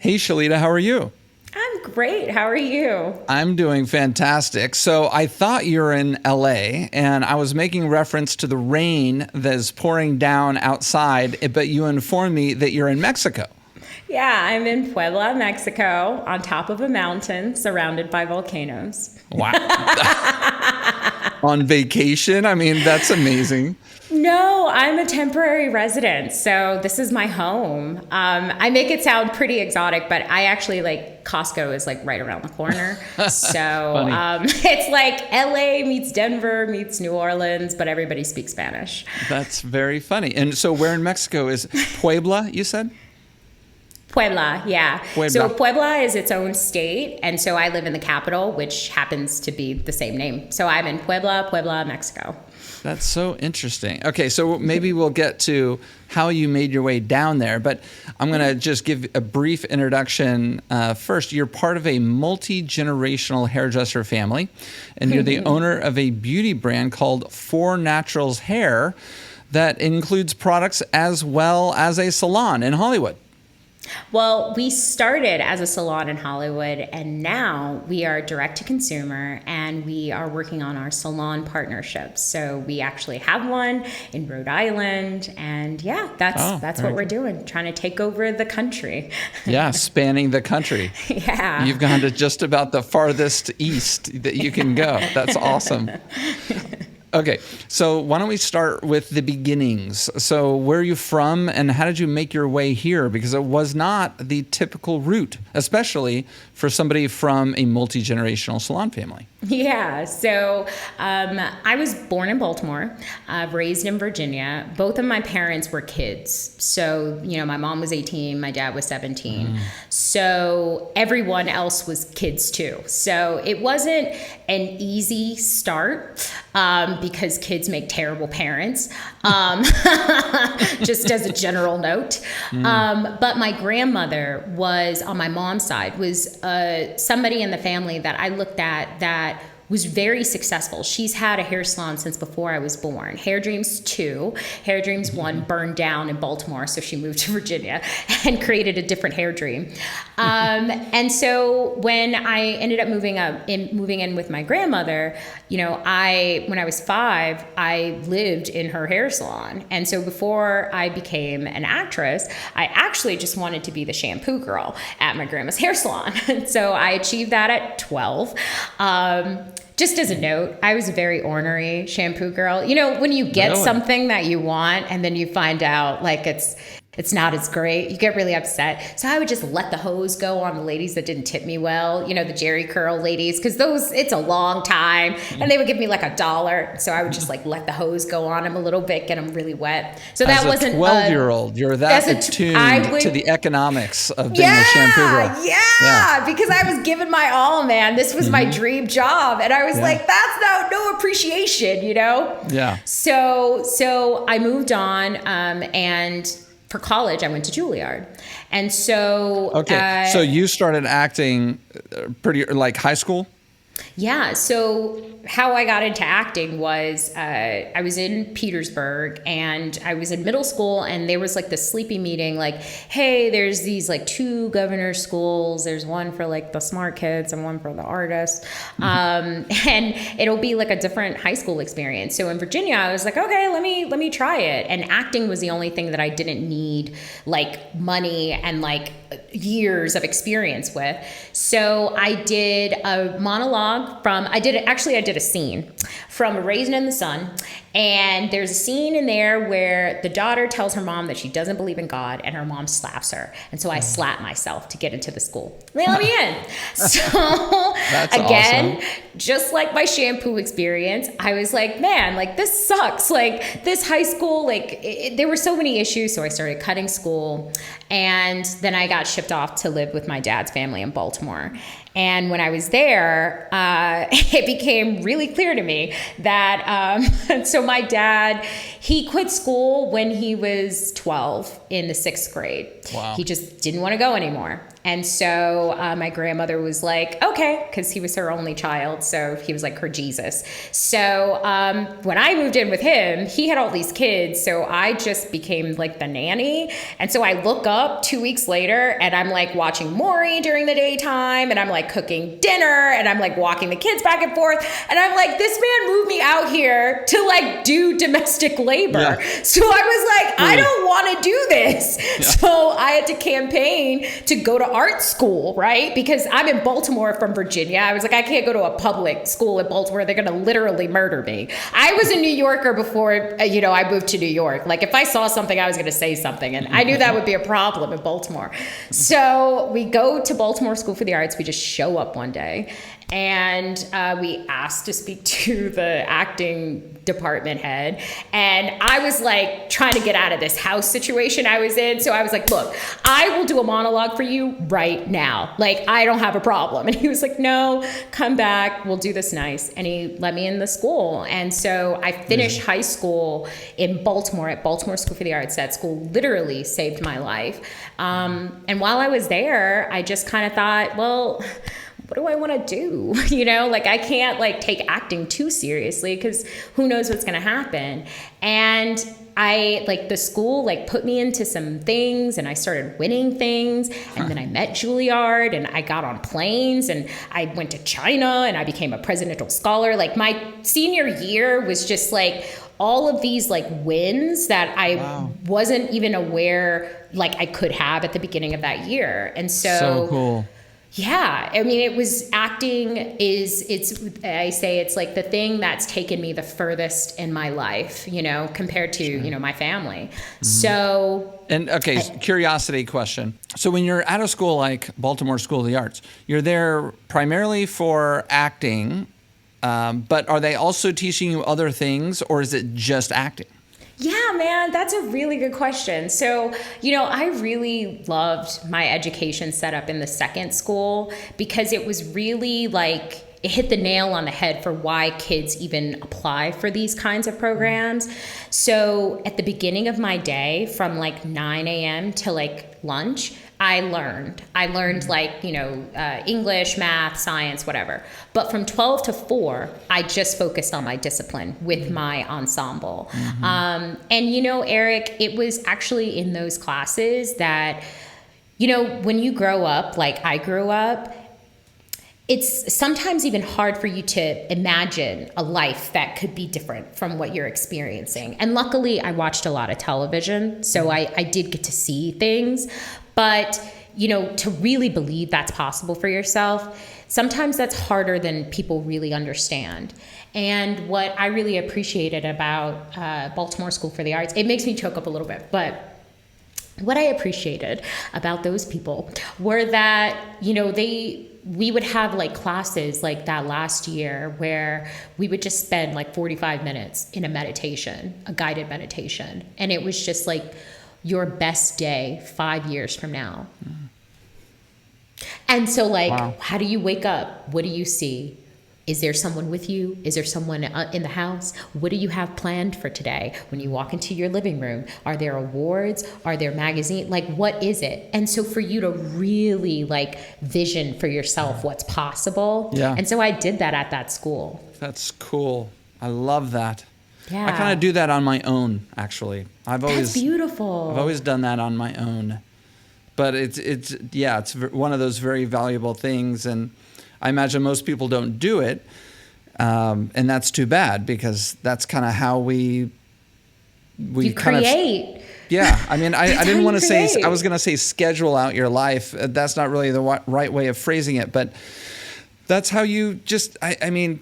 Hey, Shalita, how are you? I'm great. How are you? I'm doing fantastic. So I thought you were in LA, and I was making reference to the rain that is pouring down outside, but you informed me that you're in Mexico. Yeah, I'm in Puebla, Mexico, on top of a mountain surrounded by volcanoes. Wow. On vacation? I mean, that's amazing. No, I'm a temporary resident, so this is my home. I make it sound pretty exotic, but I actually Costco is right around the corner. So it's like LA meets Denver meets New Orleans, but everybody speaks Spanish. That's very funny. And so where in Mexico is Puebla, you said? Puebla, yeah. Puebla. So Puebla is its own state, and so I live in the capital, which happens to be the same name. So I'm in Puebla, Mexico. That's so interesting. Okay, so maybe we'll get to how you made your way down there, but I'm going to just give a brief introduction. First, you're part of a multi-generational hairdresser family, and you're the owner of a beauty brand called For Naturals Hair that includes products as well as a salon in Hollywood. Well, we started as a salon in Hollywood, and now we are direct to consumer, and we are working on our salon partnerships. So we actually have one in Rhode Island, and yeah, that's what we're doing, trying to take over the country. Yeah, spanning the country. Yeah. You've gone to just about the farthest east that you can go. That's awesome. Okay, so why don't we start with the beginnings? So where are you from and how did you make your way here? Because it was not the typical route, especially for somebody from a multi-generational salon family. Yeah, so I was born in Baltimore, raised in Virginia. Both of my parents were kids. So, my mom was 18, my dad was 17. So everyone else was kids too. So it wasn't an easy start because kids make terrible parents, just as a general note. But my grandmother was, on my mom's side, was somebody in the family that I looked at that was very successful. She's had a hair salon since before I was born. Hair Dreams 2, Hair Dreams 1 burned down in Baltimore, so she moved to Virginia and created a different Hair Dream. And so when I ended up moving in with my grandmother, when I was 5, I lived in her hair salon. And so before I became an actress, I actually just wanted to be the shampoo girl at my grandma's hair salon. So I achieved that at 12. Just as a note, I was a very ornery shampoo girl. When you get something that you want and then you find out it's not as great, you get really upset. So I would just let the hose go on the ladies that didn't tip me well, the Jerry curl ladies, because it's a long time, and they would give me $1. So I would just let the hose go on them a little bit, get them really wet. So that wasn't 12-year-old. You're that attuned to the economics of being a shampoo girl. Yeah, because I was giving my all, man. This was my dream job, and I was that's no appreciation, Yeah. So I moved on, and for college, I went to Juilliard. And so... Okay, so you started acting pretty, high school? Yeah, so how I got into acting was I was in Petersburg, and I was in middle school, and there was this sleepy meeting, hey, there's these 2 governor schools. There's one for the smart kids and one for the artists. And it'll be a different high school experience. So in Virginia, I was okay, let me try it. And acting was the only thing that I didn't need money and years of experience with. So I did a monologue I did a scene from Raisin in the Sun. And there's a scene in there where the daughter tells her mom that she doesn't believe in God, and her mom slaps her. And so I slap myself to get into the school. They let me in. So That's again, awesome. Just like my shampoo experience, I was man, this sucks. This high school, there were so many issues. So I started cutting school, and then I got shipped off to live with my dad's family in Baltimore. And when I was there, it became really clear to me that, so my dad, he quit school when he was 12 in the 6th grade. Wow. He just didn't want to go anymore. And so my grandmother was like, okay, because he was her only child. So he was like her Jesus. So when I moved in with him, he had all these kids. So I just became like the nanny. And so I look up 2 weeks later and I'm like watching Maury during the daytime, and I'm like cooking dinner, and I'm like walking the kids back and forth. And I'm like, this man moved me out here to like do domestic labor. Yeah. So I was like, I don't want to do this. Yeah. So I had to campaign to go to art school, right? Because I'm in Baltimore from Virginia. I was like, I can't go to a public school in Baltimore. They're going to literally murder me. I was a New Yorker before, I moved to New York. Like if I saw something, I was going to say something. And I knew that would be a problem in Baltimore. So we go to Baltimore School for the Arts. We just show up one day. And we asked to speak to the acting department head. And I was like trying to get out of this house situation I was in. So I was like, look, I will do a monologue for you right now. Like, I don't have a problem. And he was like, no, come back. We'll do this nice. And he let me in the school. And so I finished high school in Baltimore at Baltimore School for the Arts. That school literally saved my life. And while I was there, I just kind of thought, well, what do I want to do? Like I can't like take acting too seriously because who knows what's going to happen. And I like the school like put me into some things, and I started winning things. And then I met Juilliard, and I got on planes, and I went to China, and I became a presidential scholar. Like my senior year was just like all of these like wins that I wasn't even aware like I could have at the beginning of that year. And so cool. Yeah, I mean, it was acting I say it's like the thing that's taken me the furthest in my life, compared to, my family. Mm-hmm. So. And okay, curiosity question. So when you're out of school, like Baltimore School of the Arts, you're there primarily for acting, but are they also teaching you other things, or is it just acting? Yeah, man, that's a really good question. So, I really loved my education setup in the second school because it was really like, it hit the nail on the head for why kids even apply for these kinds of programs. So at the beginning of my day from like 9 a.m. to like lunch, I learned like, English, math, science, whatever. But from 12 to 4, I just focused on my discipline with my ensemble. Mm-hmm. And, Eric, it was actually in those classes that, when you grow up, like I grew up, it's sometimes even hard for you to imagine a life that could be different from what you're experiencing. And luckily, I watched a lot of television, so I did get to see things. But, to really believe that's possible for yourself, sometimes that's harder than people really understand. And what I really appreciated about Baltimore School for the Arts, it makes me choke up a little bit, but what I appreciated about those people were that, we would have like classes like that last year where we would just spend like 45 minutes in a meditation, a guided meditation. And it was just like your best day 5 years from now. And so like, How do you wake up? What do you see? Is there someone with you? Is there someone in the house? What do you have planned for today? When you walk into your living room, are there awards? Are there magazines? Like, what is it? And so for you to really like vision for yourself what's possible. Yeah. And so I did that at that school. That's cool. I love that. Yeah. I kind of do that on my own, actually. That's beautiful. I've always done that on my own. But it's one of those very valuable things. And I imagine most people don't do it, and that's too bad because that's kind of how we kind create. I mean, I didn't want to say, I was going to say schedule out your life. That's not really the right way of phrasing it, but that's how you just, I mean,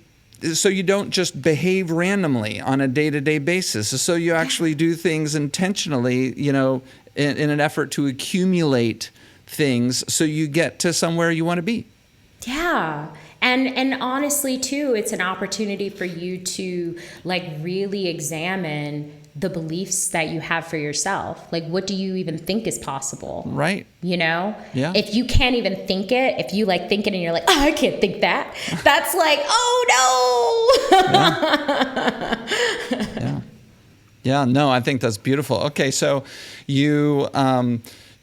so you don't just behave randomly on a day-to-day basis. So you actually do things intentionally, in an effort to accumulate things so you get to somewhere you want to be. Yeah. And honestly, too, it's an opportunity for you to like really examine the beliefs that you have for yourself. Like, what do you even think is possible? Right. Yeah. If you can't even think it, if you like think it and you're like, I can't think that, that's like, oh no. Yeah. No, I think that's beautiful. Okay. So you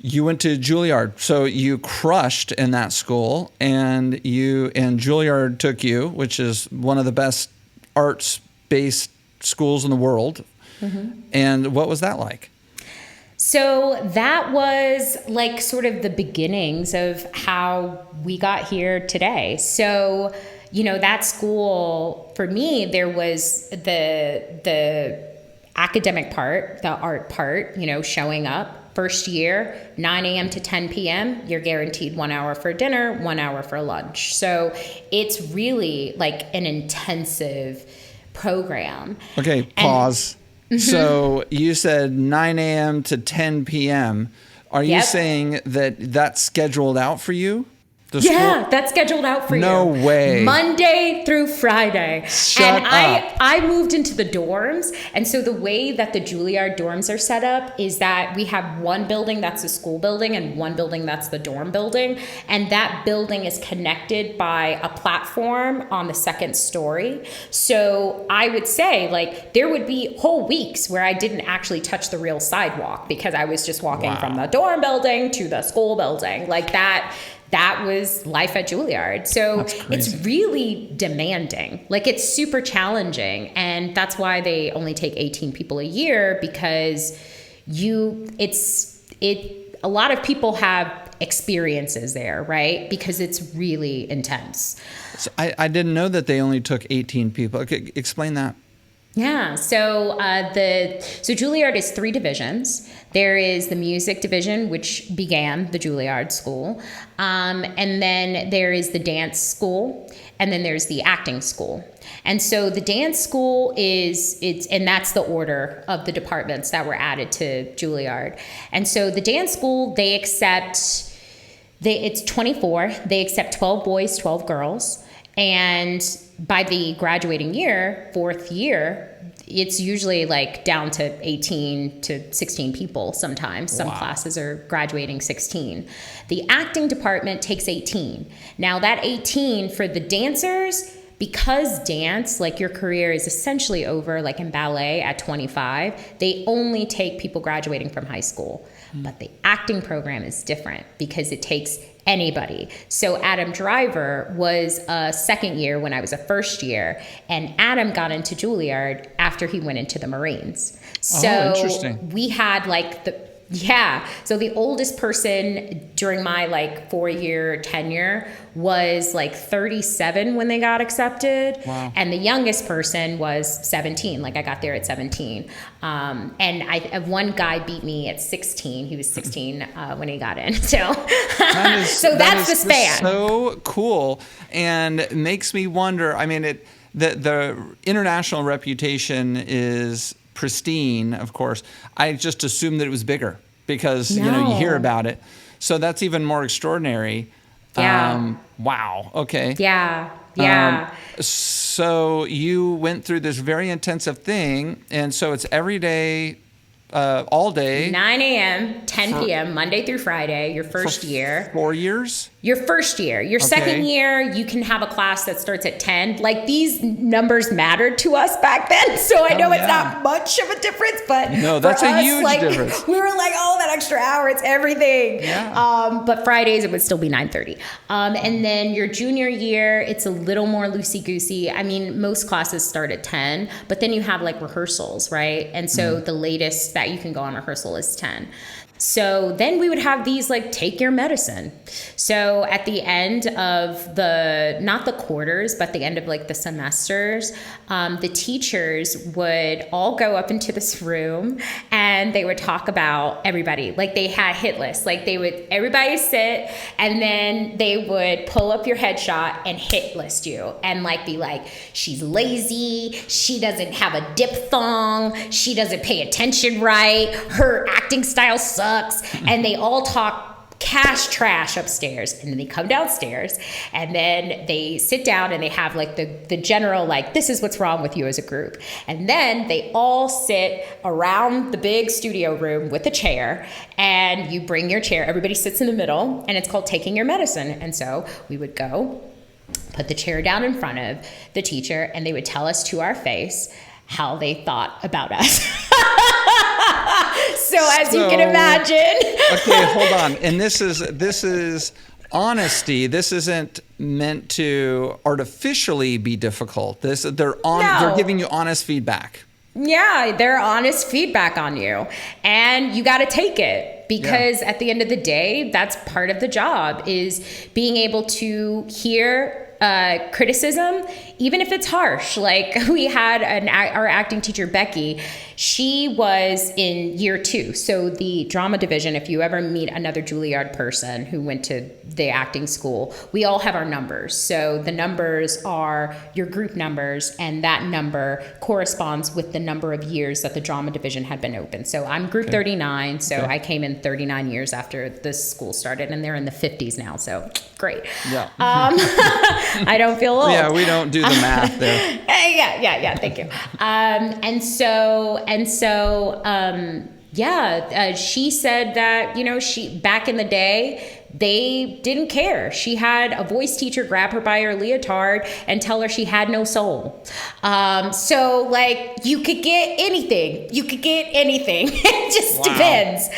You went to Juilliard, so you crushed in that school, and Juilliard took you, which is one of the best arts-based schools in the world. Mm-hmm. And what was that like? So that was like sort of the beginnings of how we got here today. So, that school, for me, there was the academic part, the art part, showing up. First year, 9 a.m. to 10 p.m., you're guaranteed 1 hour for dinner, 1 hour for lunch. So it's really like an intensive program. Okay, pause. So you said 9 a.m. to 10 p.m. Are you saying that that's scheduled out for you? Yeah, that's scheduled out for you. No way. Monday through Friday. Shut up. I moved into the dorms. And so the way that the Juilliard dorms are set up is that we have one building that's the school building and one building that's the dorm building. And that building is connected by a platform on the second story. So I would say like there would be whole weeks where I didn't actually touch the real sidewalk because I was just walking from the dorm building to the school building. Like that was life at Juilliard. So it's really demanding. Like it's super challenging. And that's why they only take 18 people a year because a lot of people have experiences there, right? Because it's really intense. So I didn't know that they only took 18 people. Okay, explain that. Yeah, so Juilliard is 3 divisions. There is the music division, which began the Juilliard School, and then there is the dance school, and then there's the acting school. And so the dance school and that's the order of the departments that were added to Juilliard. And so the dance school, it's 24. They accept 12 boys, 12 girls. And by the graduating year, 4th year, it's usually like down to 18 to 16 people sometimes. Some classes are graduating 16. The acting department takes 18. Now that 18 for the dancers, because dance, like your career is essentially over, like in ballet at 25, they only take people graduating from high school. But the acting program is different because it takes anybody. So Adam Driver was a second year when I was a first year, and Adam got into Juilliard after he went into the Marines. So interesting. We had like so the oldest person during my like 4-year tenure was like 37 when they got accepted. Wow. And the youngest person was 17. Like I got there at 17. And one guy beat me at 16. He was 16 when he got in. So, that's the span. So cool. And it makes me wonder, I mean, the international reputation is pristine, of course. I just assumed that it was bigger because you hear about it. So that's even more extraordinary. Yeah. Wow. Okay. Yeah. So you went through this very intensive thing, and so it's every day, all day. 9 a.m., 10 p.m., Monday through Friday, your first year. 4 years? Your first year. Your second year, you can have a class that starts at 10. Like, these numbers mattered to us back then, so I know it's not much of a difference, but no, that's a huge difference. We were like, oh, that extra hour, it's everything. Yeah. But Fridays, it would still be 9:30. And then your junior year, it's a little more loosey-goosey. I mean, most classes start at 10, but then you have, like, rehearsals, right? And so the latest that you can go on rehearsal is 10. So then we would have these like take your medicine. So at the end of not the quarters, but the end of like the semesters, the teachers would all go up into this room and they would talk about everybody. Like they had hit lists. Like everybody sit and then they would pull up your headshot and hit list you and like be like, she's lazy. She doesn't have a diphthong. She doesn't pay attention right. Her acting style sucks. And they all talk cash trash upstairs, and then they come downstairs and then they sit down and they have like the general like, this is what's wrong with you as a group, and then they all sit around the big studio room with a chair, and you bring your chair, everybody sits in the middle, and it's called taking your medicine. And so we would go put the chair down in front of the teacher, and they would tell us to our face how they thought about us. So as you can imagine. Okay, hold on. And this is honesty. This isn't meant to artificially be difficult. They're giving you honest feedback. Yeah, they're honest feedback on you, and you got to take it, because at the end of the day, that's part of the job, is being able to hear criticism, even if it's harsh. Like, we had our acting teacher, Becky. She was in year 2. So the drama division, if you ever meet another Juilliard person who went to the acting school, we all have our numbers. So the numbers are your group numbers, and that number corresponds with the number of years that the drama division had been open. So I'm group 39, so I came in 39 years after this school started, and they're in the 50s now, so great. Yeah. I don't feel old. Yeah, we don't do the math there. Yeah, thank you. She said that, she, back in the day, they didn't care. She had a voice teacher grab her by her leotard and tell her she had no soul. So, like, you could get anything. It just depends.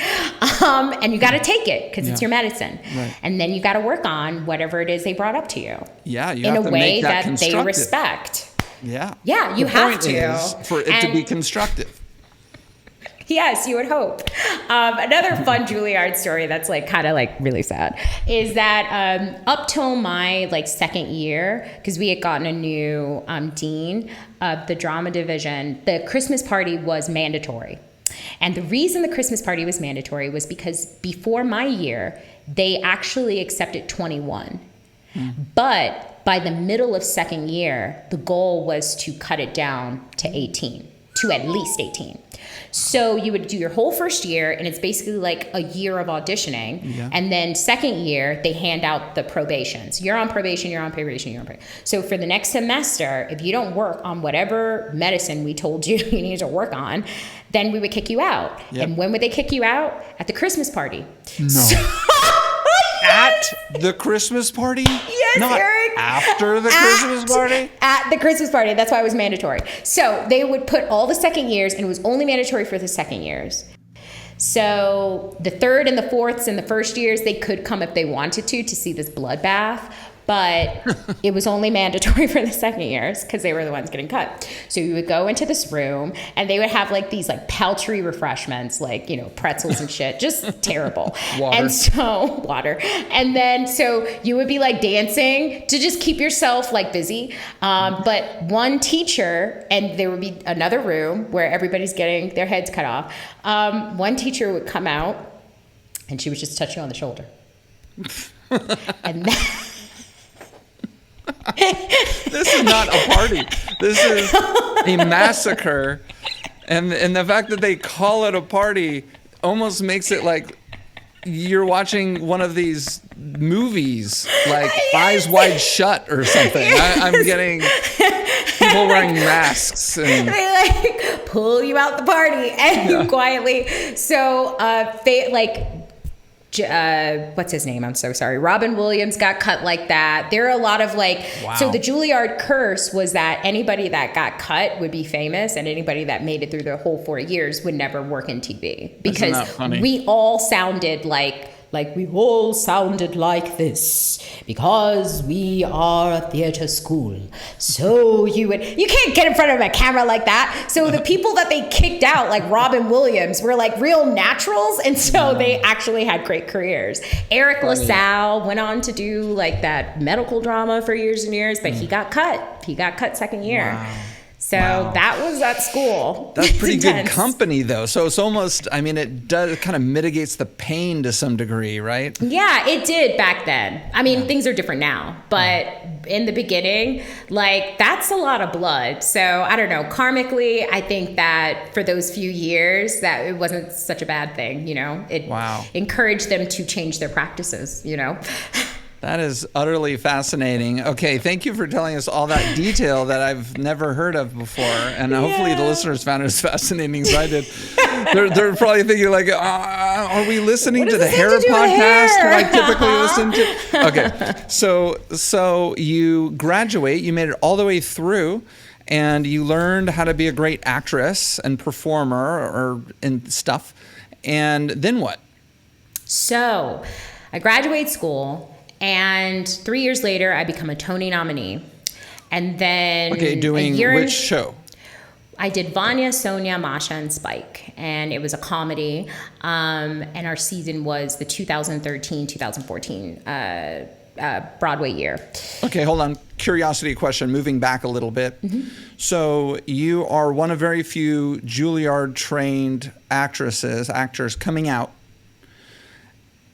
And you got to take it, because it's your medicine. Right. And then you got to work on whatever it is they brought up to you. Yeah, you in have a to way make that that they constructive. respect. Yeah. Yeah, you have to. Is for it to be constructive. Yes, you would hope. Another fun Juilliard story that's kind of really sad is that up till my second year, because we had gotten a new dean of the drama division, the Christmas party was mandatory. And the reason the Christmas party was mandatory was because before my year, they actually accepted 21. But by the middle of second year, the goal was to cut it down to 18, to at least 18. So you would do your whole first year, and it's basically like a year of auditioning. Yeah. And then second year, they hand out the probations. You're on probation, you're on probation, you're on probation. So for the next semester, if you don't work on whatever medicine we told you you need to work on, then we would kick you out. Yep. And when would they kick you out? At the Christmas party. No. At the Christmas party? Yes, Not Eric. After the Christmas party? At the Christmas party. That's why it was mandatory. So they would put all the second years, and it was only mandatory for the second years. So the third and the fourths and the first years, they could come if they wanted to see this bloodbath. But it was only mandatory for the second years because they were the ones getting cut. So you would go into this room, and they would have these paltry refreshments, pretzels and shit, just terrible. Water. And then so you would be dancing to just keep yourself busy. But one teacher, and there would be another room where everybody's getting their heads cut off. One teacher would come out, and she would just touch you on the shoulder. And This is not a party. This is a massacre. And the fact that they call it a party almost makes it like you're watching one of these movies, like Eyes Wide Shut or something. I'm getting people wearing masks. And they pull you out the party and you quietly. So what's his name? I'm so sorry. Robin Williams got cut like that. There are a lot of So the Juilliard curse was that anybody that got cut would be famous, and anybody that made it through the whole 4 years would never work in TV, because we all sounded like we all sounded like this because we are a theater school. So you can't get in front of a camera like that. So the people that they kicked out, like Robin Williams, were real naturals. And so they actually had great careers. Eric LaSalle went on to do that medical drama for years and years, but he got cut. He got cut second year. Wow. So that was at school. That's pretty good company, though. So it's almost, it kind of mitigates the pain to some degree, right? Yeah, it did back then. Things are different now. But in the beginning, that's a lot of blood. So I don't know. Karmically, I think that for those few years, that it wasn't such a bad thing, It encouraged them to change their practices, That is utterly fascinating. Okay, thank you for telling us all that detail that I've never heard of before, and hopefully the listeners found it as fascinating as I did. They're probably thinking are we listening to the hair podcast that I typically listen to? Okay, so you graduate, you made it all the way through, and you learned how to be a great actress and performer and stuff. And then what? So I graduate school, and 3 years later, I become a Tony nominee. And then doing which show? I did Vanya, Sonia, Masha, and Spike, and it was a comedy. And our season was the 2013-2014 Broadway year. Okay, hold on. Curiosity question, moving back a little bit. Mm-hmm. So you are one of very few Juilliard-trained actors coming out.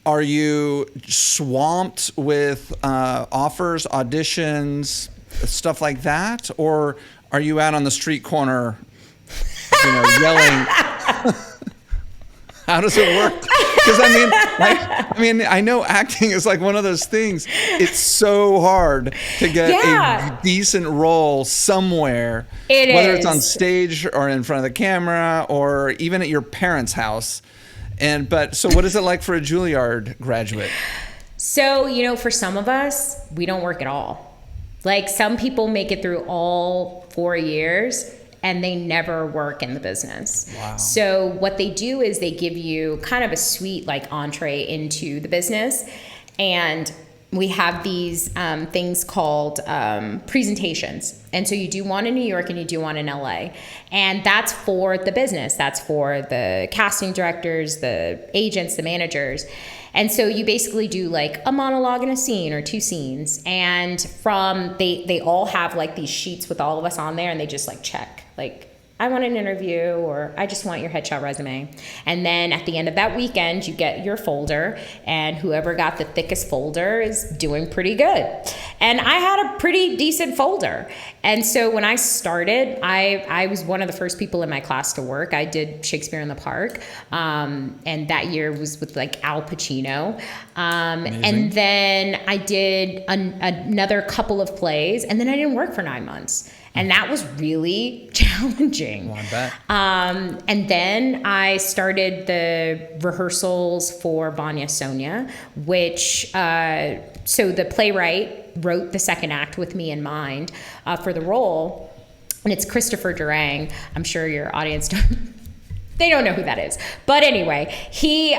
Are you swamped with offers, auditions, stuff like that? Or are you out on the street corner, yelling? How does it work? Because I know acting is like one of those things. It's so hard to get a decent role somewhere, whether it's on stage or in front of the camera or even at your parents' house. So what is it like for a Juilliard graduate? So, for some of us, we don't work at all. Like, some people make it through all 4 years and they never work in the business. Wow. So what they do is they give you kind of a sweet entree into the business. And we have these things called presentations. And so you do one in New York and you do one in LA. And that's for the business. That's for the casting directors, the agents, the managers. And so you basically do a monologue in a scene or 2 scenes. And they all have these sheets with all of us on there, and they just check. I want an interview, or I just want your headshot resume. And then at the end of that weekend, you get your folder, and whoever got the thickest folder is doing pretty good. And I had a pretty decent folder. And so when I started, I was one of the first people in my class to work. I did Shakespeare in the Park. And that year was with Al Pacino. And then I did another couple of plays, and then I didn't work for 9 months. And that was really challenging. Well, I bet. And then I started the rehearsals for Vanya Sonia, which, so the playwright wrote the second act with me in mind for the role. And it's Christopher Durang. I'm sure your audience they don't know who that is. But anyway, he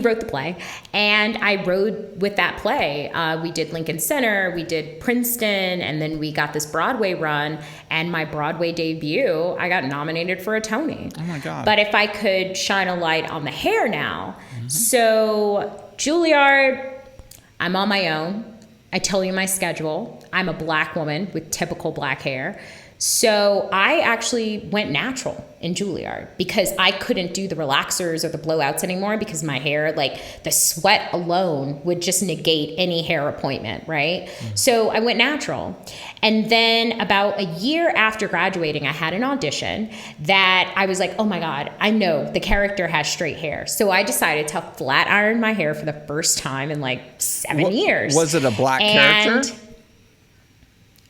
wrote the play, and I rode with that play. We did Lincoln Center, we did Princeton, and then we got this Broadway run. And my Broadway debut, I got nominated for a Tony. Oh my God. But if I could shine a light on the hair now. So Juilliard, I'm on my own. I tell you my schedule. I'm a Black woman with typical Black hair. So I actually went natural in Juilliard because I couldn't do the relaxers or the blowouts anymore because my hair, the sweat alone would just negate any hair appointment, right? So I went natural. And then about a year after graduating, I had an audition that I was like, oh my God, I know the character has straight hair. So I decided to flat iron my hair for the first time in 7 years. Was it a Black character?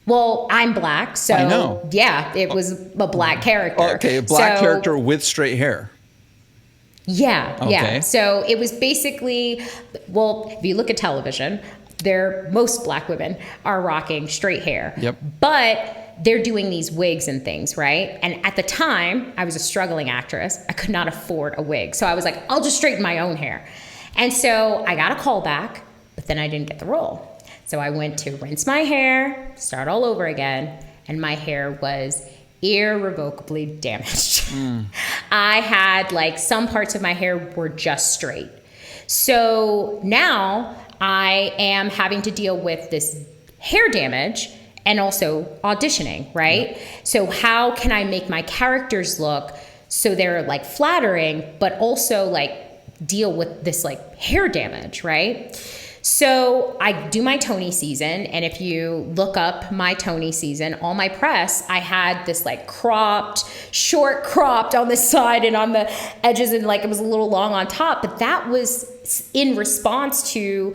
Well, I'm Black, so I know. Yeah, it was a Black character. Okay, a Black character with straight hair. Yeah, okay. Yeah. So it was basically, if you look at television, most Black women are rocking straight hair. Yep. But they're doing these wigs and things, right? And at the time, I was a struggling actress. I could not afford a wig. So I was like, I'll just straighten my own hair. And so I got a call back, but then I didn't get the role. So I went to rinse my hair, start all over again, and my hair was irrevocably damaged. I had some parts of my hair were just straight. So now I am having to deal with this hair damage and also auditioning, right? Yeah. So how can I make my characters look so they're flattering, but also deal with this hair damage, right? So I do my Tony season, and if you look up my Tony season, all my press, I had this short cropped on the side and on the edges, and it was a little long on top, but that was in response to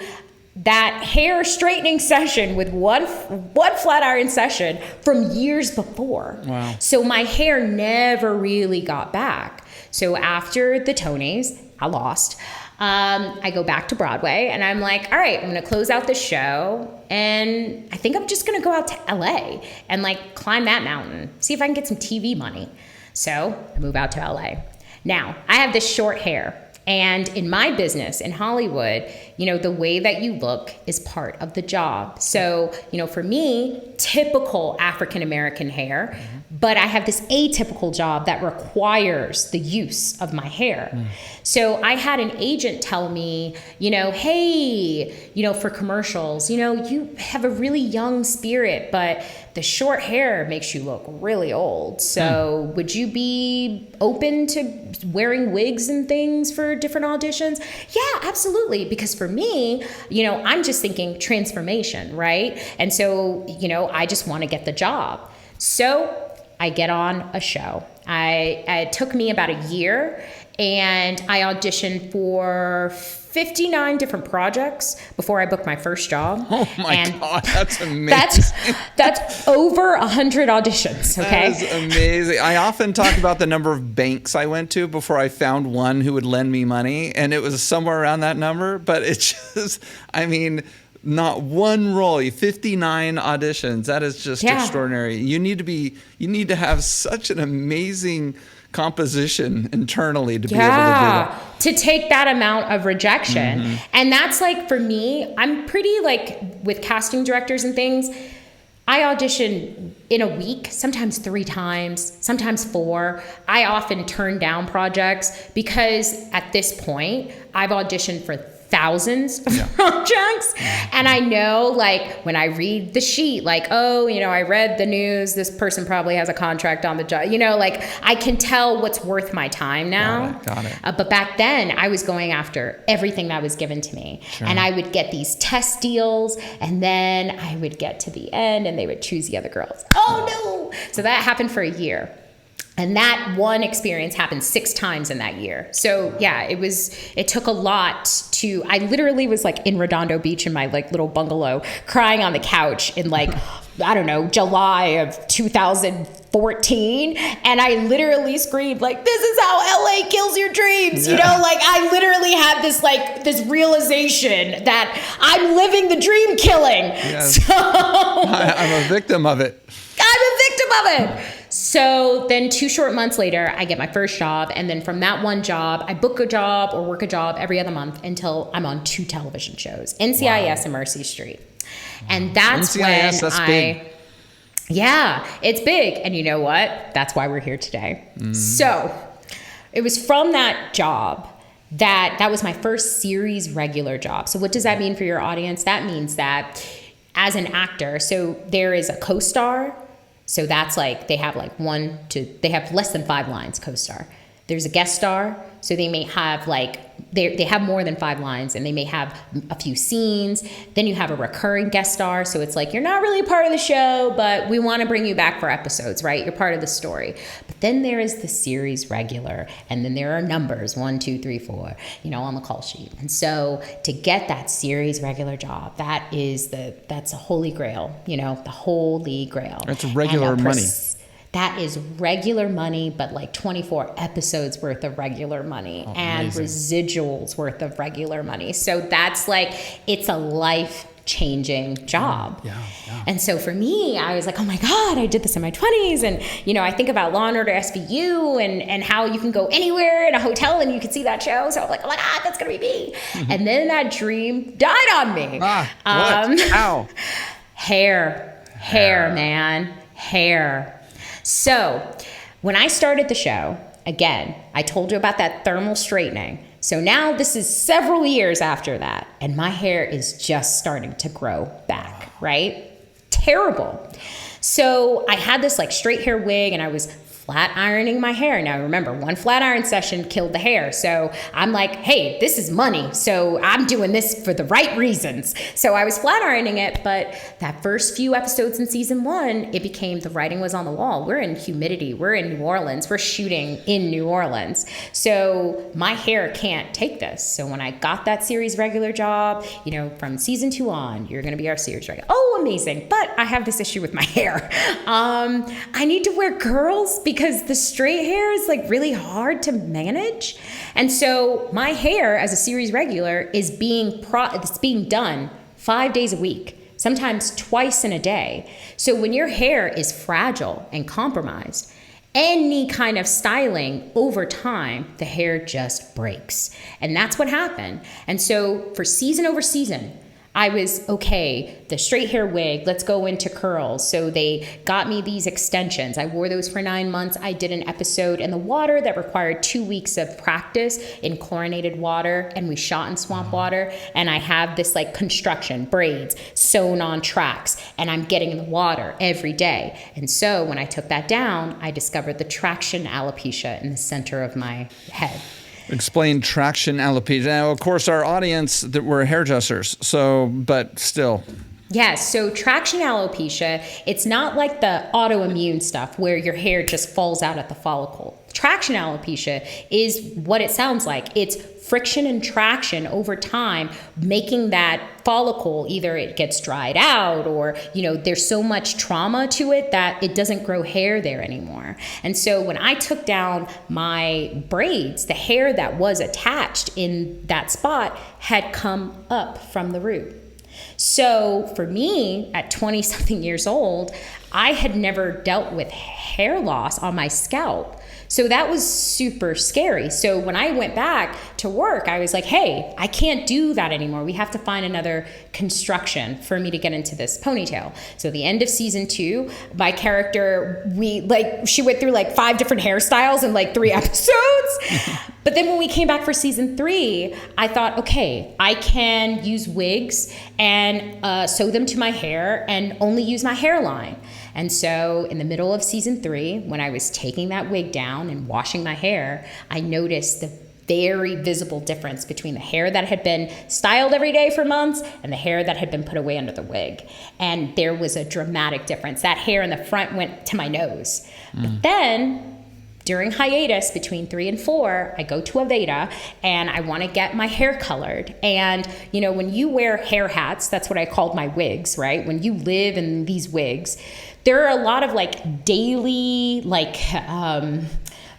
that hair straightening session with one flat iron session from years before. Wow. So my hair never really got back. So after the Tonys, I lost. I go back to Broadway and I'm like, all right, I'm going to close out the show. And I think I'm just going to go out to LA and climb that mountain, see if I can get some TV money. So I move out to LA. Now I have this short hair And in my business in Hollywood, the way that you look is part of the job. So, for me, typical African American hair, but I have this atypical job that requires the use of my hair. So I had an agent tell me, hey, for commercials, you have a really young spirit, but the short hair makes you look really old. So would you be open to wearing wigs and things for different auditions? Yeah, absolutely. Because for me, I'm just thinking transformation, right? And so, I just want to get the job. So I get on a show. It took me about a year, and I auditioned for 59 different projects before I booked my first job. Oh my God, that's amazing. That's over 100 auditions, okay? That is amazing. I often talk about the number of banks I went to before I found one who would lend me money, and it was somewhere around that number, but it's just, not one role, 59 auditions. That is just extraordinary. You need to have such an amazing composition internally to be able to do that. To take that amount of rejection. And that's for me, I'm pretty with casting directors and things, I audition in a week, sometimes 3 times, sometimes 4. I often turn down projects because at this point, I've auditioned for thousands of projects. And I know when I read the sheet, I read the news, this person probably has a contract on the job, I can tell what's worth my time now. Got it. But back then I was going after everything that was given to me. Sure. And I would get these test deals, and then I would get to the end and they would choose the other girls. Oh no. So that happened for a year. And that one experience happened 6 times in that year. So it took a lot I literally was in Redondo Beach in my little bungalow crying on the couch in July of 2014. And I literally screamed this is how LA kills your dreams. I literally had this realization that I'm living the dream killing. Yes. So I'm a victim of it. So then 2 short months later, I get my first job. And then from that one job, I book a job or work a job every other month until I'm on 2 television shows, NCIS and Mercy Street. And that's NCIS, that's big. Yeah, it's big. And you know what? That's why we're here today. So it was from that job that was my first series regular job. So what does that mean for your audience? That means that as an actor, so there is a co-star. So that's they have they have less than 5 lines co-star. There's a guest star. So they may have they have more than 5 lines, and they may have a few scenes. Then you have a recurring guest star. So it's you're not really a part of the show, but we want to bring you back for episodes, right? You're part of the story. But then there is the series regular, and then there are numbers 1, 2, 3, 4, on the call sheet. And so to get that series regular job, that's a holy grail, the holy grail. That's regular money. That is regular money, but 24 episodes worth of regular money and residuals worth of regular money. So that's it's a life-changing job. Yeah. And so for me, I was oh my God, I did this in my 20s. And, I think about Law & Order SVU and how you can go anywhere in a hotel and you can see that show. So I'm oh my God, that's going to be me. And then that dream died on me. What? How? Hair, man, hair. So when I started the show, again, I told you about that thermal straightening. So now this is several years after that, and my hair is just starting to grow back, right? Terrible. So I had this straight hair wig, and I was flat ironing my hair. Now remember, one flat iron session killed the hair. So I'm hey, this is money. So I'm doing this for the right reasons. So I was flat ironing it, but that first few episodes in season 1, it became the writing was on the wall. We're in humidity. We're in New Orleans. We're shooting in New Orleans. So my hair can't take this. So when I got that series regular job, from season 2 on, you're going to be our series regular. Oh, amazing. But I have this issue with my hair. I need to wear curls because the straight hair is really hard to manage. And so my hair as a series regular is being done 5 days a week, sometimes twice in a day. So when your hair is fragile and compromised, any kind of styling, over time, the hair just breaks. And that's what happened. And so for season over season, I was, okay, the straight hair wig, let's go into curls. So they got me these extensions. I wore those for 9 months. I did an episode in the water that required 2 weeks of practice in chlorinated water, and we shot in swamp water. And I have this like construction, braids, sewn on tracks, and I'm getting in the water every day. And so when I took that down, I discovered the traction alopecia in the center of my head. Explain traction alopecia. Now, of course, our audience that were hairdressers, so, but still. Yes, so traction alopecia, it's not like the autoimmune stuff where your hair just falls out at the follicle. Traction alopecia is what it sounds like. It's friction and traction over time, making that follicle, either it gets dried out or, there's so much trauma to it that it doesn't grow hair there anymore. And so when I took down my braids, the hair that was attached in that spot had come up from the root. So for me, at 20 something years old, I had never dealt with hair loss on my scalp. So that was super scary. So when I went back to work, I was like, hey, I can't do that anymore. We have to find another construction for me to get into this ponytail. So the end of season 2, my character, she went through 5 different hairstyles in 3 episodes. But then when we came back for season 3, I thought, okay, I can use wigs and sew them to my hair and only use my hairline. And so in the middle of season 3, when I was taking that wig down and washing my hair, I noticed the very visible difference between the hair that had been styled every day for months and the hair that had been put away under the wig. And there was a dramatic difference. That hair in the front went to my nose. But then during hiatus between 3 and 4, I go to Aveda and I want to get my hair colored. And, when you wear hair hats, that's what I called my wigs, right? When you live in these wigs, there are a lot of daily,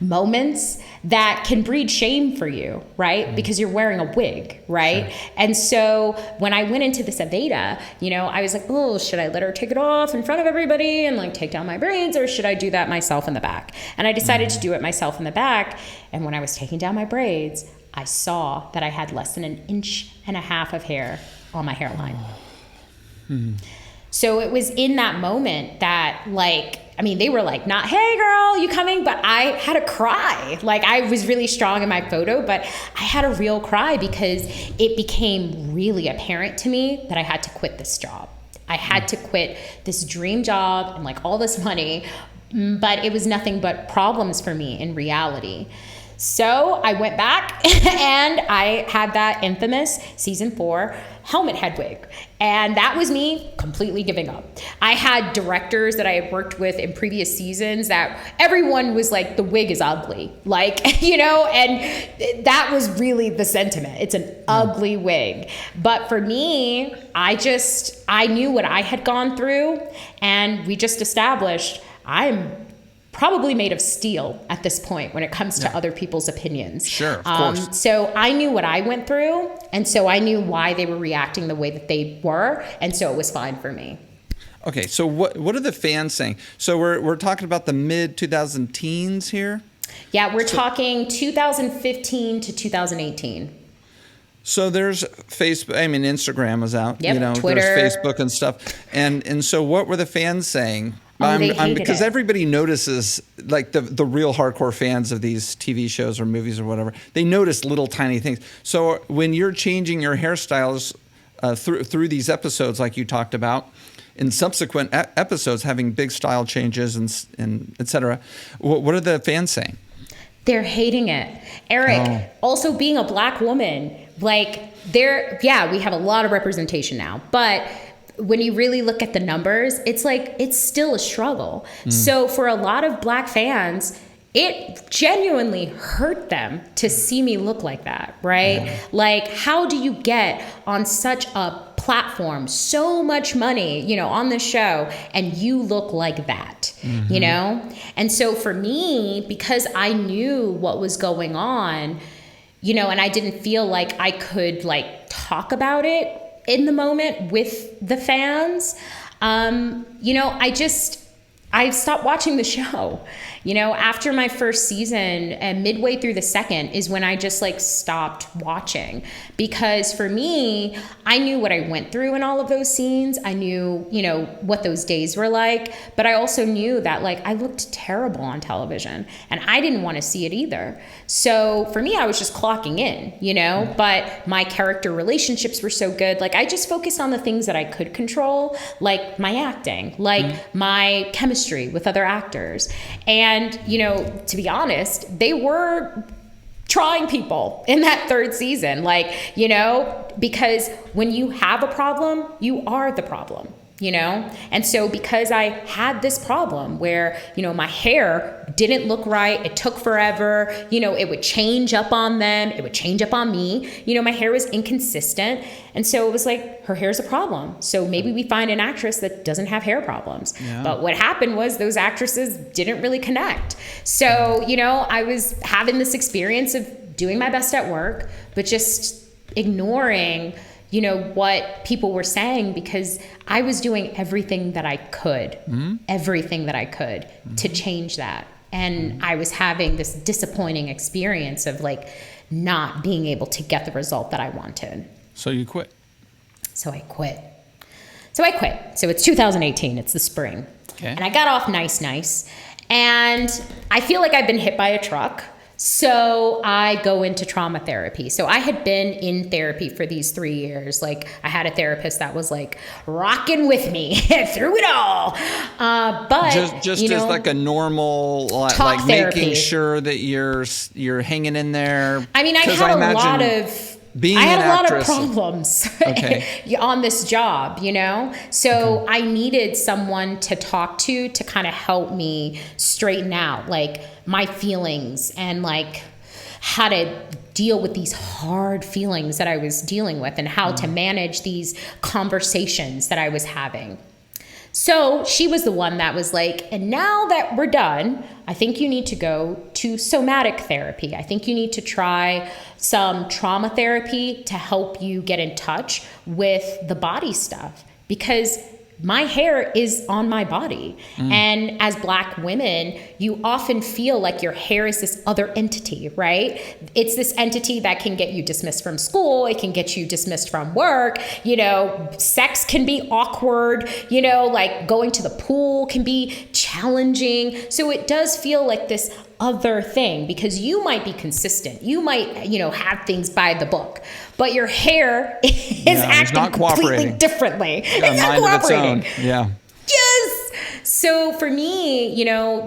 moments that can breed shame for you, right? Because you're wearing a wig, right? Sure. And so when I went into this Aveda, I was like, oh, should I let her take it off in front of everybody and take down my braids, or should I do that myself in the back? And I decided to do it myself in the back. And when I was taking down my braids, I saw that I had less than 1.5 inches of hair on my hairline. So it was in that moment that they were not, hey girl, you coming? But I had to cry. I was really strong in my photo, but I had a real cry because it became really apparent to me that I had to quit this job. I had to quit this dream job and all this money, but it was nothing but problems for me in reality. So I went back and I had that infamous season 4 helmet head wig. And that was me completely giving up. I had directors that I had worked with in previous seasons that everyone was like, the wig is ugly. And that was really the sentiment. It's an ugly wig. But for me, I knew what I had gone through, and we just established I'm probably made of steel at this point when it comes to other people's opinions. Sure, of course. So I knew what I went through, and so I knew why they were reacting the way that they were, and so it was fine for me. Okay, so what are the fans saying? So we're talking about the mid-2000 teens here? Yeah, we're talking 2015 to 2018. So there's Facebook, Instagram was out, Twitter. There's Facebook and stuff. And so what were the fans saying? Because everybody notices, the real hardcore fans of these TV shows or movies or whatever, they notice little tiny things. So when you're changing your hairstyles through these episodes, like you talked about, in subsequent episodes, having big style changes and et cetera, what are the fans saying? They're hating it. Eric, also being a Black woman, we have a lot of representation now, but when you really look at the numbers, it's still a struggle. So for a lot of Black fans, it genuinely hurt them to see me look like that, right? Yeah. How do you get on such a platform, so much money, on the show, and you look like that, And so for me, because I knew what was going on, and I didn't feel like I could talk about it I stopped watching the show. After my first season and midway through the second is when I just like stopped watching, because for me, I knew what I went through in all of those scenes. I knew, what those days were like, but I also knew that like I looked terrible on television and I didn't want to see it either. So for me, I was just clocking in, but my character relationships were so good. Like I just focused on the things that I could control, like my acting, like my chemistry with other actors. And, to be honest, they were trying people in that third season, because when you have a problem, you are the problem. And so because I had this problem where, my hair didn't look right, it took forever, it would change up on them, it would change up on me, my hair was inconsistent. And so it was like, her hair's a problem. So maybe we find an actress that doesn't have hair problems. Yeah. But what happened was those actresses didn't really connect. So, I was having this experience of doing my best at work, but just ignoring what people were saying, because I was doing everything that I could, to change that. And I was having this disappointing experience of like not being able to get the result that I wanted. So you quit. So I quit. So it's 2018, it's the spring. Okay. And I got off nice. And I feel like I've been hit by a truck. So I go into trauma therapy. So I had been in therapy for these 3 years. Like I had a therapist that was like rocking with me through it all. But just as like a normal, like therapy. Making sure that you're hanging in there. I mean, I had a lot of problems on this job, So I needed someone to talk to kind of help me straighten out like my feelings and like how to deal with these hard feelings that I was dealing with and how to manage these conversations that I was having. So she was the one that was like, and now that we're done, I think you need to go to somatic therapy. I think you need to try some trauma therapy to help you get in touch with the body stuff, because my hair is on my body. And as Black women, you often feel like your hair is this other entity, right? It's this entity that can get you dismissed from school. It can get you dismissed from work. Sex can be awkward, like going to the pool can be challenging. So it does feel like this other thing, because you might be consistent. You might, have things by the book, but your hair is acting completely differently. It's not cooperating. Yeah. Yes. So for me,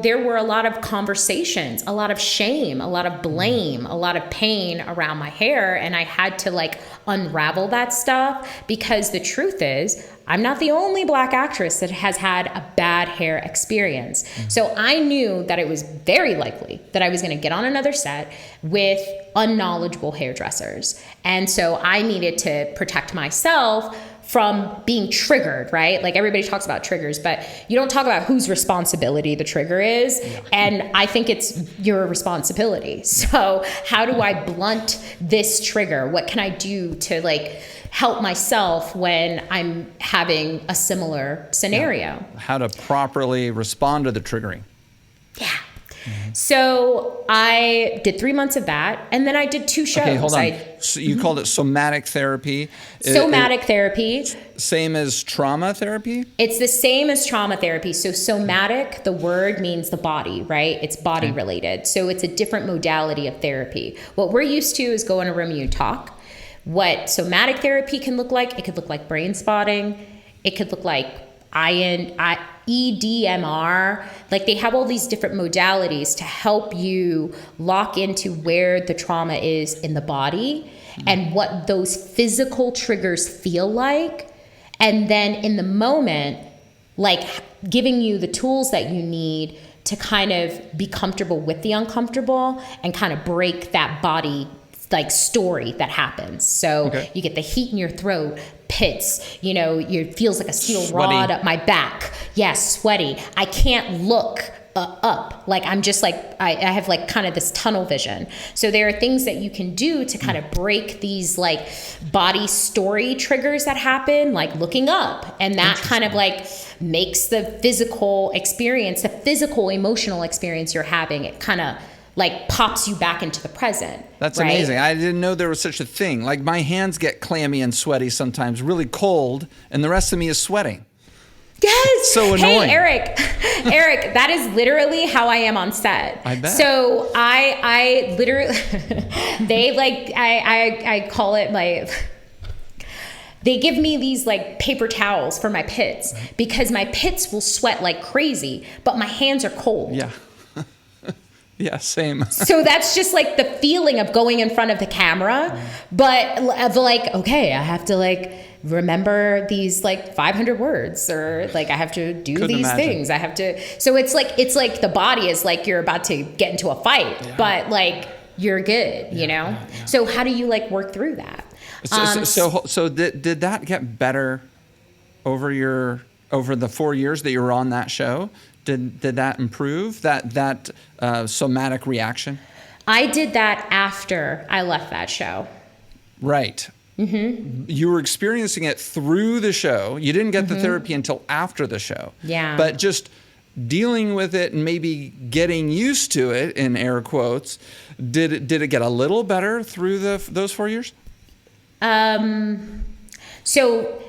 there were a lot of conversations, a lot of shame, a lot of blame, a lot of pain around my hair. And I had to like unravel that stuff, because the truth is, I'm not the only Black actress that has had a bad hair experience. So I knew that it was very likely that I was going to get on another set with unknowledgeable hairdressers. And so I needed to protect myself from being triggered, right? Like everybody talks about triggers, but you don't talk about whose responsibility the trigger is. Yeah. And I think it's your responsibility. So how do I blunt this trigger? What can I do to like help myself when I'm having a similar scenario? Yeah. How to properly respond to the triggering. Yeah. So I did 3 months of that, and then I did 2 shows. Okay, hold on. So you called it somatic therapy. Somatic therapy. Same as trauma therapy? It's the same as trauma therapy. So somatic, the word means the body, right? It's body related. So it's a different modality of therapy. What we're used to is go in a room and you talk. What somatic therapy can look like, it could look like brain spotting. It could look like EDMR. Like they have all these different modalities to help you lock into where the trauma is in the body and what those physical triggers feel like. And then in the moment, like giving you the tools that you need to kind of be comfortable with the uncomfortable and kind of break that body like story that happens. So you get the heat in your throat, pits, it feels like a steel rod up my back. Yes, sweaty. I can't look up. Like I'm just like, I have like kind of this tunnel vision. So there are things that you can do to kind of break these like body story triggers that happen, like looking up. And that kind of like makes the physical experience, the physical emotional experience you're having, it kind of like pops you back into the present. That's right? amazing. I didn't know there was such a thing. Like my hands get clammy and sweaty sometimes, really cold, and the rest of me is sweating. Yes. So annoying. Hey, Eric, that is literally how I am on set. I bet. So I literally, they like, I call it my, they give me these like paper towels for my pits because my pits will sweat like crazy, but my hands are cold. Yeah. Yeah, same. So that's just like the feeling of going in front of the camera, but of like, okay, I have to like remember these like 500 words, or like I have to do Couldn't these imagine. things. I have to. So it's like the body is like you're about to get into a fight, but like you're good, you know. Yeah. So how do you like work through that? So did that get better over the 4 years that you were on that show? Did that improve that somatic reaction? I did that after I left that show. Right. Mm-hmm. You were experiencing it through the show. You didn't get the therapy until after the show. Yeah. But just dealing with it and maybe getting used to it, in air quotes, did it get a little better through those 4 years? So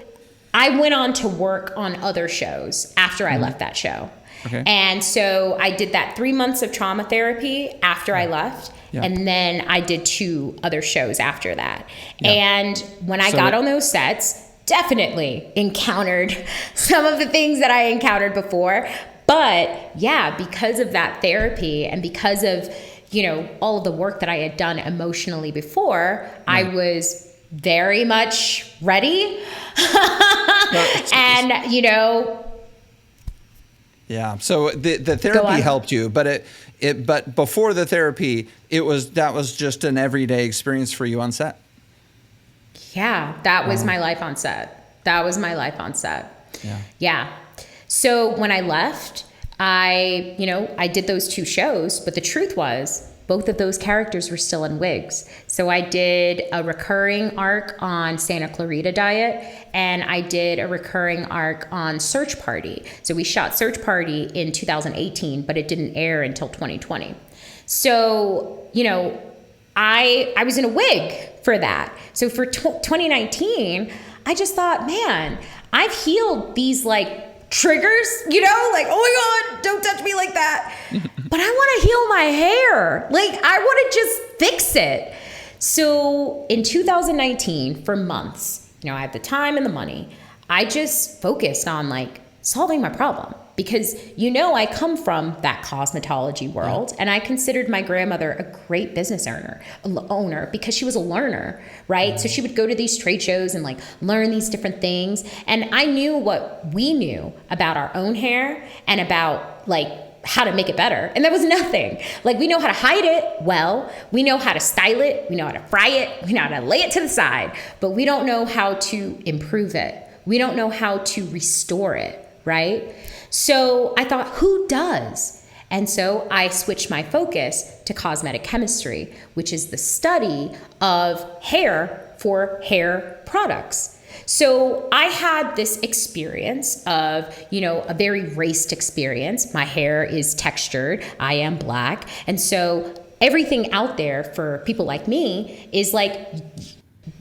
I went on to work on other shows after I left that show. Okay. And so I did that 3 months of trauma therapy after I left. Yeah. And then I did 2 other shows after that. Yeah. And when I got on those sets, definitely encountered some of the things that I encountered before. But yeah, because of that therapy and because of, you know, all of the work that I had done emotionally before, I was very much ready. And, you know, yeah. So the therapy helped you, but but before the therapy, that was just an everyday experience for you on set. Yeah, that was my life on set. Yeah. Yeah. So when I left, I did those 2 shows, but the truth was both of those characters were still in wigs. So I did a recurring arc on Santa Clarita Diet, and I did a recurring arc on Search Party. So we shot Search Party in 2018, but it didn't air until 2020. So, you know, I was in a wig for that. So for 2019, I just thought, man, I've healed these like triggers, you know, like, oh my God, don't touch me like that. But I want to heal my hair. Like, I want to just fix it. So in 2019, for months, you know, I had the time and the money. I just focused on like solving my problem because, you know, I come from that cosmetology world, and I considered my grandmother a great business owner because she was a learner, right? So she would go to these trade shows and like learn these different things. And I knew what we knew about our own hair and about like how to make it better. And that was nothing. Like, we know how to hide it well. We know how to style it. We know how to fry it. We know how to lay it to the side, but we don't know how to improve it. We don't know how to restore it, right? So I thought, who does? And so I switched my focus to cosmetic chemistry, which is the study of hair for hair products. So I had this experience of, you know, a very raced experience. My hair is textured. I am Black. And so everything out there for people like me is like,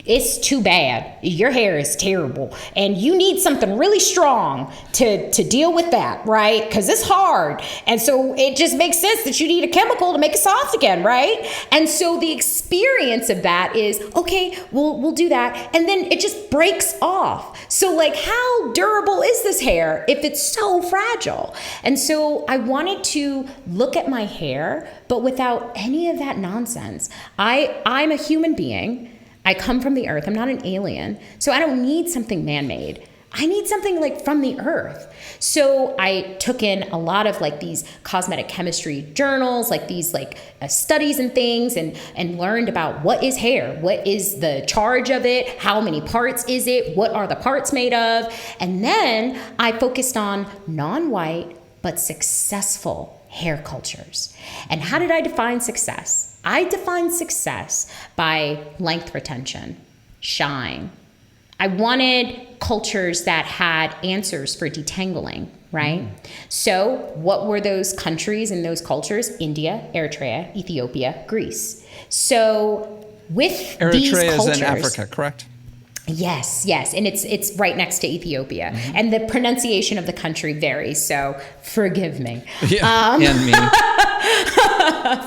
it's too bad. Your hair is terrible. And you need something really strong to deal with that, right? Because it's hard. And so it just makes sense that you need a chemical to make it soft again, right? And so the experience of that is, okay, we'll do that. And then it just breaks off. So like, how durable is this hair if it's so fragile? And so I wanted to look at my hair, but without any of that nonsense. I'm a human being. I come from the earth. I'm not an alien. So I don't need something man-made. I need something like from the earth. So I took in a lot of like these cosmetic chemistry journals, like these like studies and things, and learned about what is hair, what is the charge of it, how many parts is it, what are the parts made of. And then I focused on non-white but successful hair cultures. And how did I define success? I defined success by length retention, shine. I wanted cultures that had answers for detangling, right? So what were those countries and those cultures? India, Eritrea, Ethiopia, Greece. So with these cultures... Eritrea is in Africa, correct? Yes, and it's right next to Ethiopia. And the pronunciation of the country varies, so forgive me. Yeah, and me.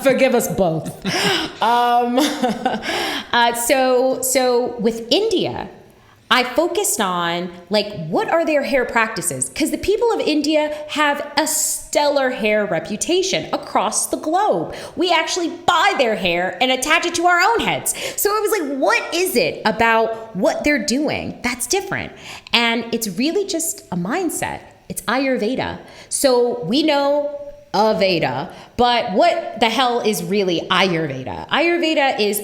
Forgive us both. So with India, I focused on, like, what are their hair practices? Because the people of India have a stellar hair reputation across the globe. We actually buy their hair and attach it to our own heads. So I was like, what is it about what they're doing that's different? And it's really just a mindset. It's Ayurveda. So we know Aveda, but what the hell is really Ayurveda? Ayurveda is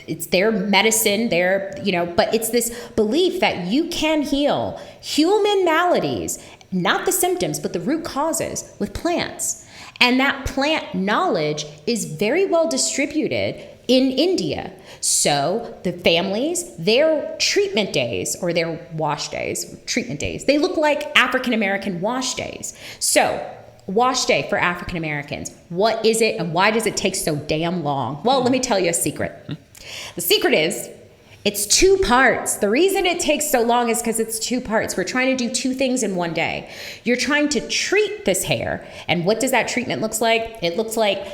it's their medicine, but it's this belief that you can heal human maladies, not the symptoms, but the root causes with plants. And that plant knowledge is very well distributed in India. So the families, their treatment days or their wash days, they look like African American wash days. So wash day for African Americans. What is it and why does it take so damn long? Well, let me tell you a secret. The secret is it's 2 parts. The reason it takes so long is because it's 2 parts. We're trying to do 2 things in one day. You're trying to treat this hair. And what does that treatment look like? It looks like,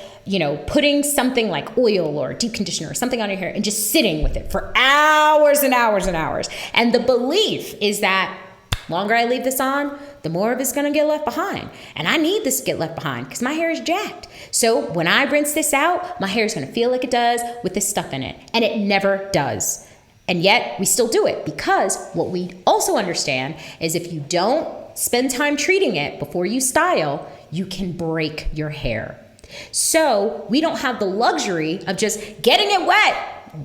putting something like oil or deep conditioner or something on your hair and just sitting with it for hours and hours and hours. And the belief is that the longer I leave this on, the more of it's going to get left behind. And I need this to get left behind because my hair is jacked. So when I rinse this out, my hair is going to feel like it does with this stuff in it. And it never does. And yet we still do it because what we also understand is if you don't spend time treating it before you style, you can break your hair. So we don't have the luxury of just getting it wet,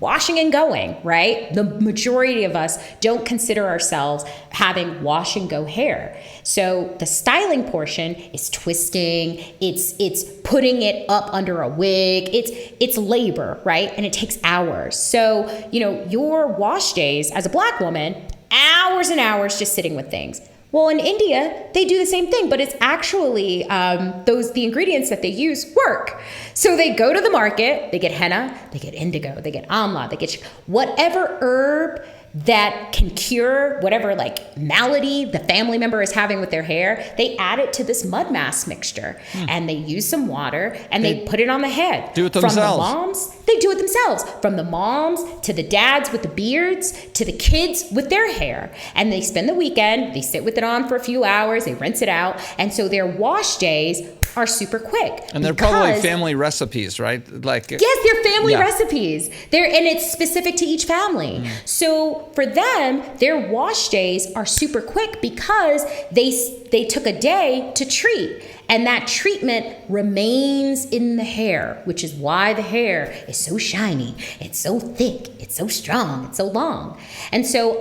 washing and going, right? The majority of us don't consider ourselves having wash and go hair. So the styling portion is twisting, it's putting it up under a wig, it's labor, right? And it takes hours. So, your wash days as a Black woman, hours and hours just sitting with things. Well, in India, they do the same thing, but it's actually the ingredients that they use work. So they go to the market, they get henna, they get indigo, they get amla, they get whatever herb that can cure whatever malady the family member is having with their hair. They add it to this mud mask mixture and they use some water and they put it on the head. Do it themselves. From the moms, they do it themselves. From the moms to the dads with the beards to the kids with their hair. And they spend the weekend, they sit with it on for a few hours, they rinse it out. And so their wash days are super quick. And they're probably family recipes, right? Yes, they're family recipes. And it's specific to each family. So for them, their wash days are super quick because they took a day to treat. And that treatment remains in the hair, which is why the hair is so shiny, it's so thick, it's so strong, it's so long. And so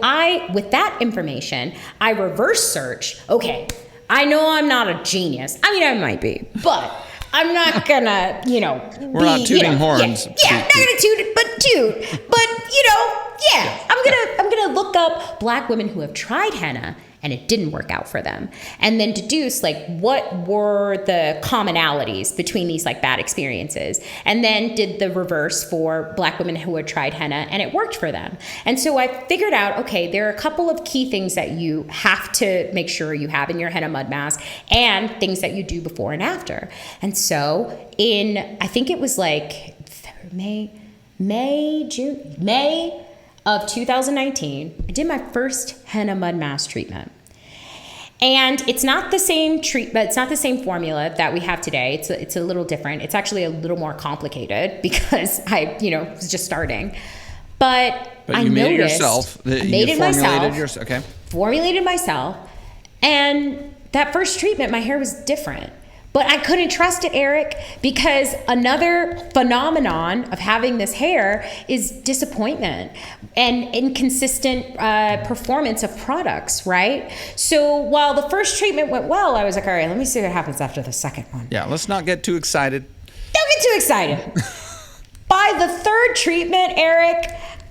with that information, I reverse search. Okay, I know I'm not a genius. I mean, I might be, but I'm not gonna, we're not tooting horns. Yeah, not gonna toot, but I'm gonna look up Black women who have tried henna and it didn't work out for them, and then deduce what were the commonalities between these bad experiences, and then did the reverse for Black women who had tried henna and it worked for them. And so I figured out, okay, there are a couple of key things that you have to make sure you have in your henna mud mask and things that you do before and after. And so I think it was May of 2019, I did my first henna mud mask treatment. And it's not the same treatment, it's not the same formula that we have today. It's a little different. It's actually a little more complicated because I, was just starting. But I you made noticed, it yourself. I made it myself. Okay. Formulated myself. And that first treatment, my hair was different. But I couldn't trust it, Eric, because another phenomenon of having this hair is disappointment and inconsistent performance of products, right? So while the first treatment went well, I was like, all right, let me see what happens after the second one. Yeah, let's not get too excited. Don't get too excited. By the third treatment, Eric,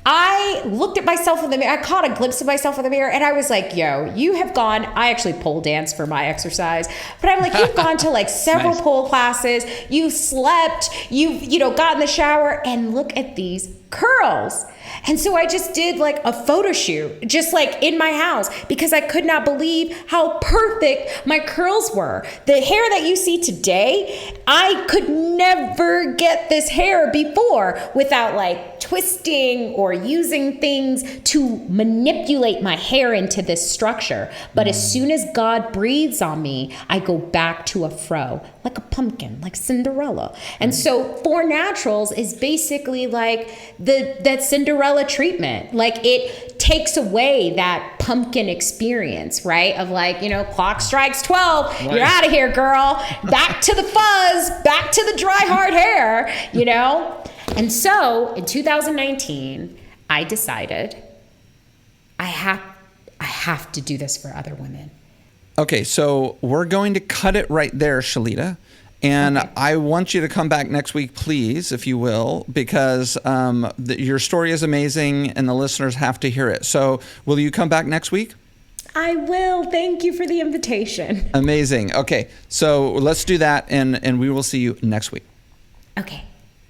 I looked at myself in the mirror. I caught a glimpse of myself in the mirror, and I was like, yo, you have gone, I actually pole dance for my exercise, but I'm like, you've gone to like several Nice. pole classes, you've slept, you've, got in the shower, and look at these curls. And so I just did like a photo shoot, just like in my house, because I could not believe how perfect my curls were. The hair that you see today, I could never get this hair before without like twisting or using things to manipulate my hair into this structure. But as soon as God breathes on me, I go back to a fro, like a pumpkin, like Cinderella. And so Four Naturals is basically like that Cinderella treatment. Like it takes away that pumpkin experience, right? Of like, clock strikes 12, Right. You're out of here, girl. Back to the fuzz, back to the dry, hard hair, And so in 2019, I decided I have to do this for other women. Okay, so we're going to cut it right there, Shalita. And Okay. I want you to come back next week, please, if you will, because your story is amazing and the listeners have to hear it. So will you come back next week? I will. Thank you for the invitation. Amazing. Okay, so let's do that, and we will see you next week. Okay.